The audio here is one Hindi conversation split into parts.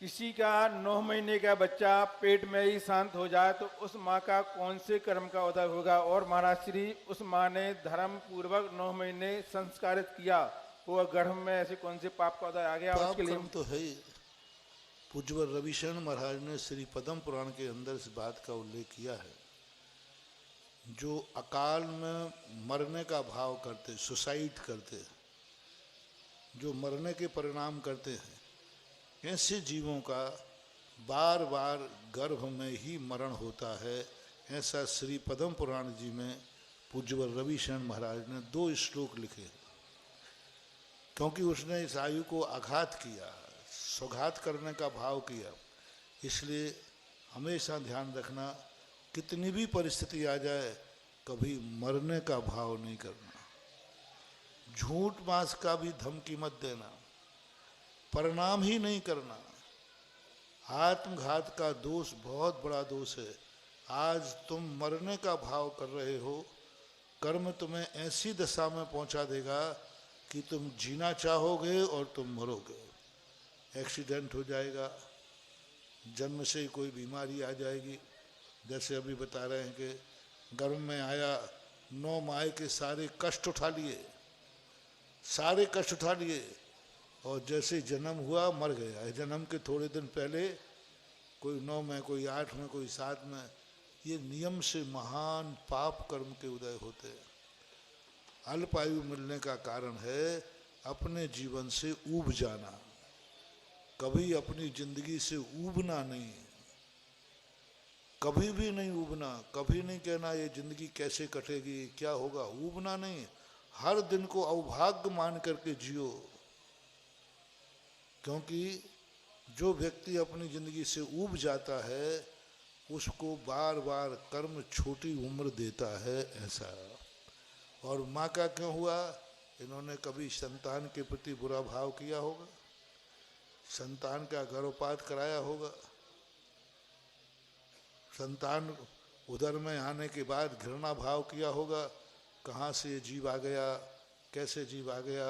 किसी का 9 महीने का बच्चा पेट में ही शांत हो जाए तो उस माँ का कौन से कर्म का उदय होगा? और महाराज श्री, उस माँ ने धर्म पूर्वक 9 महीने संस्कारित किया, वो गर्भ में ऐसे कौन से पाप का उदय आ गया? और उसके पाप लिए कर्म तो है ही। पूज्यवर रविशरण महाराज ने श्री पद्म पुराण के अंदर इस बात का उल्लेख किया है। जो अकाल में मरने का भाव करते, सुसाइड करते, जो मरने के परिणाम करते हैं, ऐसे जीवों का बार बार गर्भ में ही मरण होता है। ऐसा श्री पद्म पुराण जी में पूज्यवर रविशरण महाराज ने 2 श्लोक लिखे। क्योंकि उसने इस आयु को आघात किया, सौघात करने का भाव किया। इसलिए हमेशा ध्यान रखना, कितनी भी परिस्थिति आ जाए, कभी मरने का भाव नहीं करना। झूठ मांस का भी धमकी मत देना, प्रणाम ही नहीं करना। आत्मघात का दोष बहुत बड़ा दोष है। आज तुम मरने का भाव कर रहे हो, कर्म तुम्हें ऐसी दशा में पहुंचा देगा कि तुम जीना चाहोगे और तुम मरोगे। एक्सीडेंट हो जाएगा, जन्म से ही कोई बीमारी आ जाएगी। जैसे अभी बता रहे हैं कि गर्भ में आया, 9 माह के सारे कष्ट उठा लिए, सारे कष्ट उठा लिए, और जैसे जन्म हुआ मर गया। जन्म के थोड़े दिन पहले कोई 9 में, कोई 8 में, कोई 7 में। ये नियम से महान पाप कर्म के उदय होते हैं। अल्पायु मिलने का कारण है अपने जीवन से ऊब जाना। कभी अपनी जिंदगी से ऊबना नहीं, कभी भी नहीं ऊबना। कभी नहीं कहना ये जिंदगी कैसे कटेगी, क्या होगा, ऊबना नहीं। हर दिन को अभाग्य मान करके जियो। क्योंकि जो व्यक्ति अपनी जिंदगी से ऊब जाता है, उसको बार बार कर्म छोटी उम्र देता है, ऐसा। और माँ का क्यों हुआ? इन्होंने कभी संतान के प्रति बुरा भाव किया होगा, संतान का गर्भपात कराया होगा, संतान उदर में आने के बाद घृणा भाव किया होगा, कहाँ से ये जीव आ गया, कैसे जीव आ गया,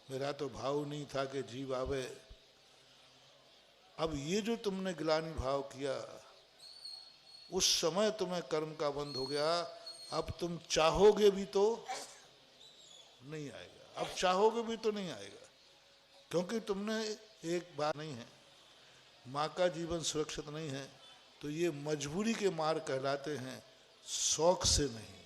मेरा तो भाव नहीं था कि जीव आवे। अब ये जो तुमने ग्लानि भाव किया, उस समय तुम्हें कर्म का बंध हो गया। अब तुम चाहोगे भी तो नहीं आएगा, अब चाहोगे भी तो नहीं आएगा। क्योंकि तुमने एक बात नहीं है, माँ का जीवन सुरक्षित नहीं है, तो ये मजबूरी के मार कहलाते हैं, शौक से नहीं।